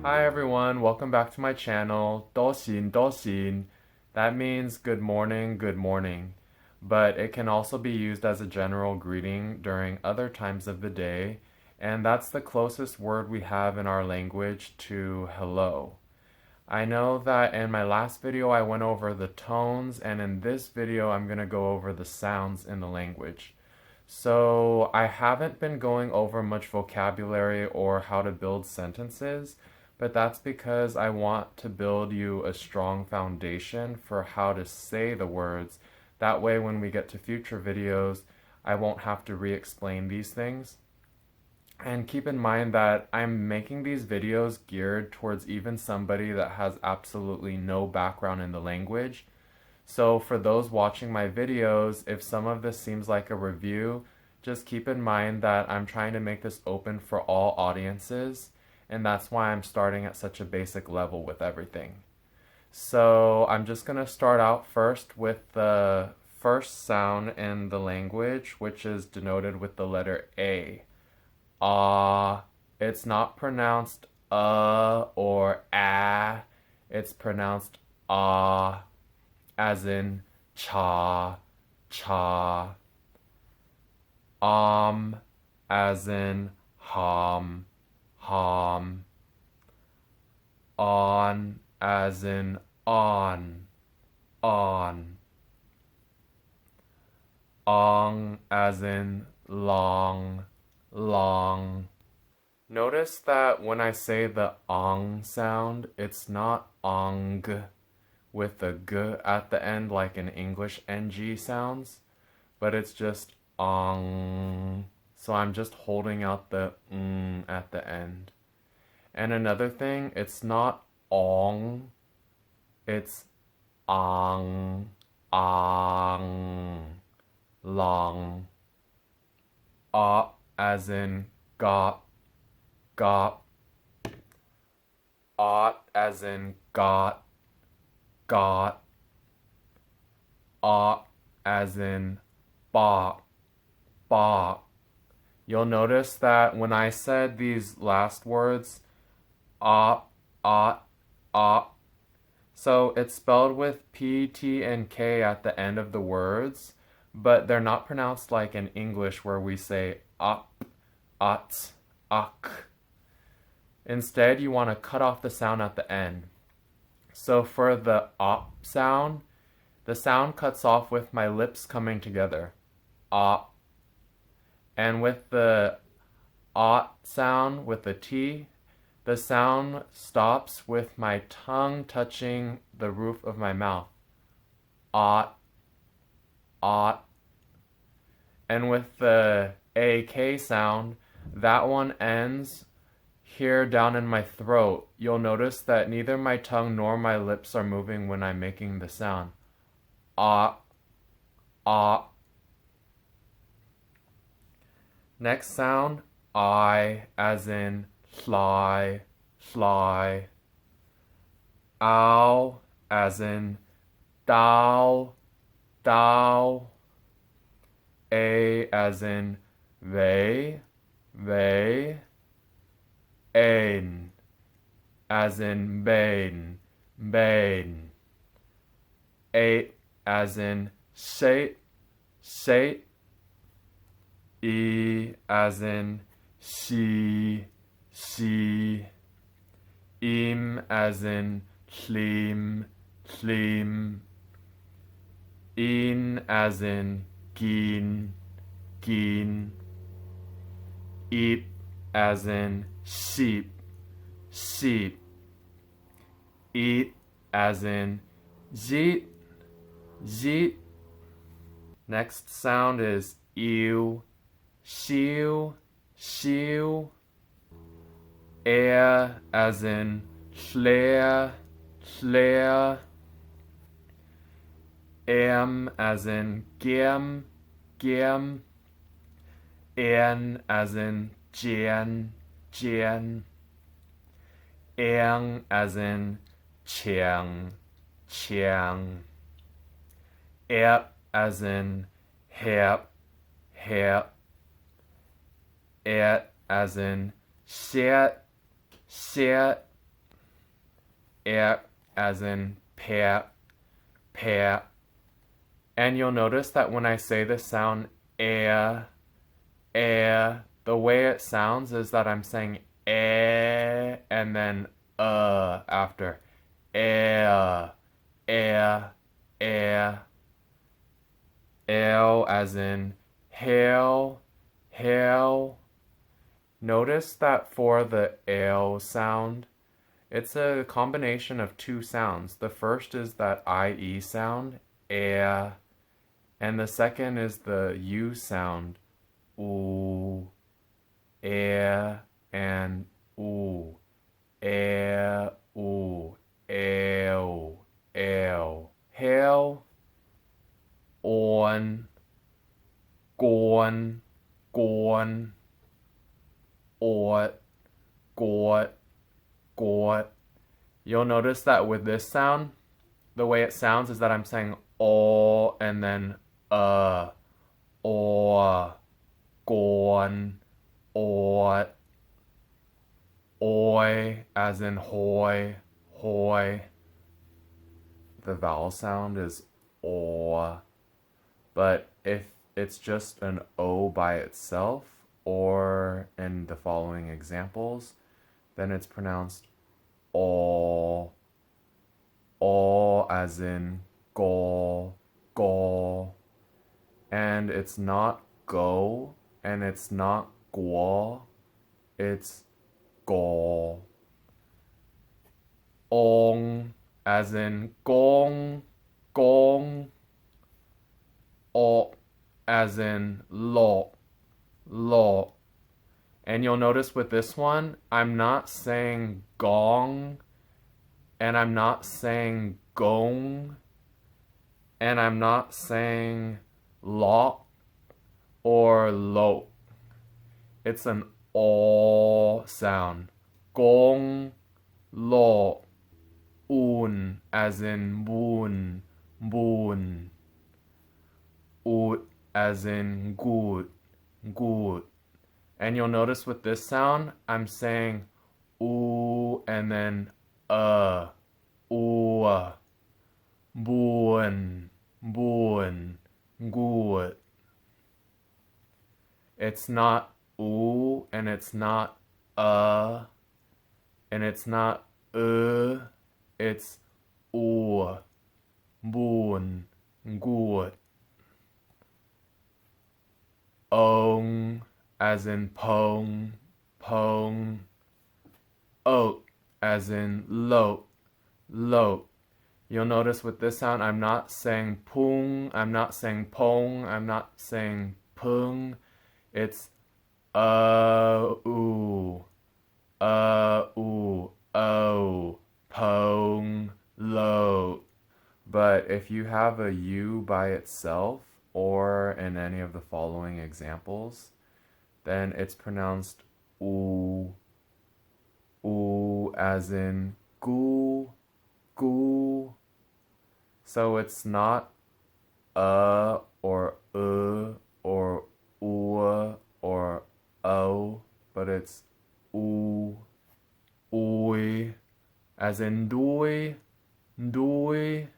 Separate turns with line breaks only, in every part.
Hi everyone, welcome back to my channel. 도신, 도신. That means good morning, good morning. But it can also be used as a general greeting during other times of the day, and that's the closest word we have in our language to hello. I know that in my last video I went over the tones, and in this video I'm going to go over the sounds in the language. So I haven't been going over much vocabulary or how to build sentences, but that's because I want to build you a strong foundation for how to say the words. That way when we get to future videos, I won't have to re-explain these things. And keep in mind that I'm making these videos geared towards even somebody that has absolutely no background in the language. So for those watching my videos, if some of this seems like a review, just keep in mind that I'm trying to make this open for all audiences, and that's why I'm starting at such a basic level with everything. So I'm just going to start out first with the first sound in the language, which is denoted with the letter A. It's not pronounced or ah, it's pronounced as in cha, cha. As in hom, hom. On as in on, on. Ong as in long, long. Notice that when I say the ong sound, it's not ong with the g at the end like in English ng sounds, but it's just ong. So I'm just holding out the ng at the end. And another thing, it's not ong, it's ang, ang, long. As in got, got. As in got, got. As in bought, bought. You'll notice that when I said these last words, ought, so it's spelled with P, T, and K at the end of the words, but they're not pronounced like in English where we say up, ut, uck. Instead, you want to cut off the sound at the end. So for the op sound, the sound cuts off with my lips coming together. Op. And with the ot sound, with the T, the sound stops with my tongue touching the roof of my mouth. Ot, ot. And with the AK sound, that one ends here down in my throat. You'll notice that neither my tongue nor my lips are moving when I'm making the sound. Ah, ah. Next sound, I, as in fly, fly. Ow, as in dow, dow. A, as in they, they. Ein, as in bane, bane. Eight, as in sate, sate. E, as in she, she. Im, as in chlim, chlim. In, as in gin, gin. Eep, as in sheep, sheep. Eat, as in zeet, zeet. Next sound is ew, shew, shew. Air, as in flare, flare. As in gem, gem. En, as in jen, jen. Eng, as in chiang, chiang. Ep, as in hep, hep. Et, as in set, set. as in pear, pear. And you'll notice that when I say the sound air, the way it sounds is that I'm saying and then after. Air, air, air. Ale as in hail, hail. Notice that for the ale sound, it's a combination of two sounds. The first is that IE sound, air, and the second is the U sound, oo, air, and oo, air, oo, ale, ale, hail, on, gone, gone, ought, got, got. You'll notice that with this sound, the way it sounds is that I'm saying oh and then or, gone, ought, oi as in hoy, hoy. The vowel sound is or, but if it's just an O by itself, or in the following examples, then it's pronounced all as in go, go. And it's not go, and it's not guo, it's go. Ong as in gong, gong. O as in lo, lo. And you'll notice with this one, I'm not saying gong, and I'm not saying gong, and I'm not saying lo or lo. It's an o sound. Gong, lo, un, as in boon, boon. Ut, as in good, good. And you'll notice with this sound, I'm saying ooh and then ooh, boon, boon, good. It's not ooh and it's not and it's not it's ooh, boon, good. Ong, as in pong, pong. Oat, as in loat, loat. You'll notice with this sound, I'm not saying pung, I'm not saying pong, I'm not saying pung. It's ooh, oh, pong, loat. But if you have a U by itself, or in any of the following examples, then it's pronounced oo, oo as in goo, goo. So it's not or or ooh or oh, but it's oo, ooey, as in dooey, dooey.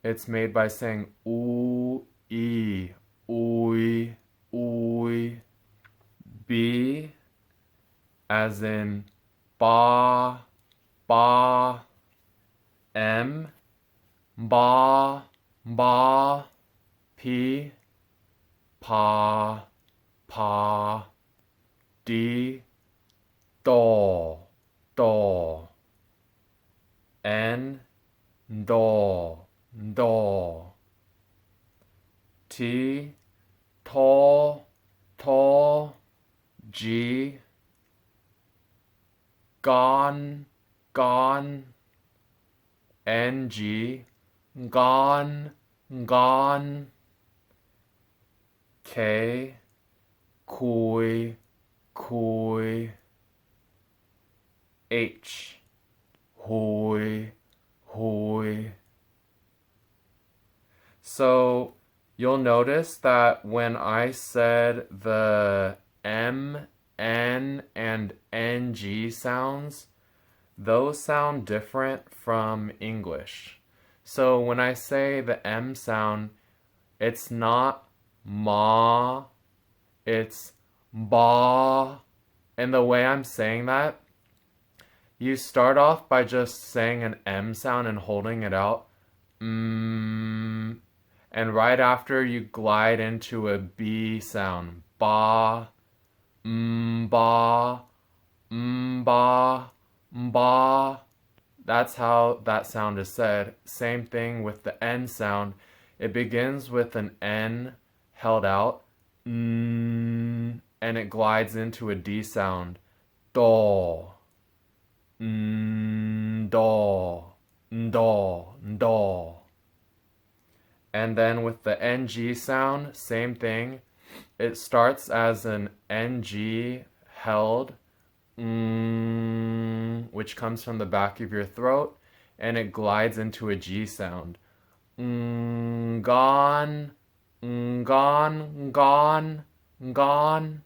It's made by saying ooh, e, ooey, ooey. B, as in ba, ba. M, ba, ba. P, pa, pa. D, do, do. N, do, do. T, to, to. G, gone, gone. Ng, gone, gone. K, kui, kui. H, hoi, hoi. So you'll notice that when I said the M, N, and NG sounds, those sound different from English. So when I say the M sound, it's not ma, it's ba. And the way I'm saying that, you start off by just saying an M sound and holding it out. Mm, and right after you glide into a B sound. Ba, ba, ba, ba. That's how that sound is said. Same thing with the N sound. It begins with an N held out, and it glides into a D sound. Do, do, do, do. And then with the NG sound, same thing. It starts as an NG held, which comes from the back of your throat, and it glides into a G sound. Gone, gone, gone, gone.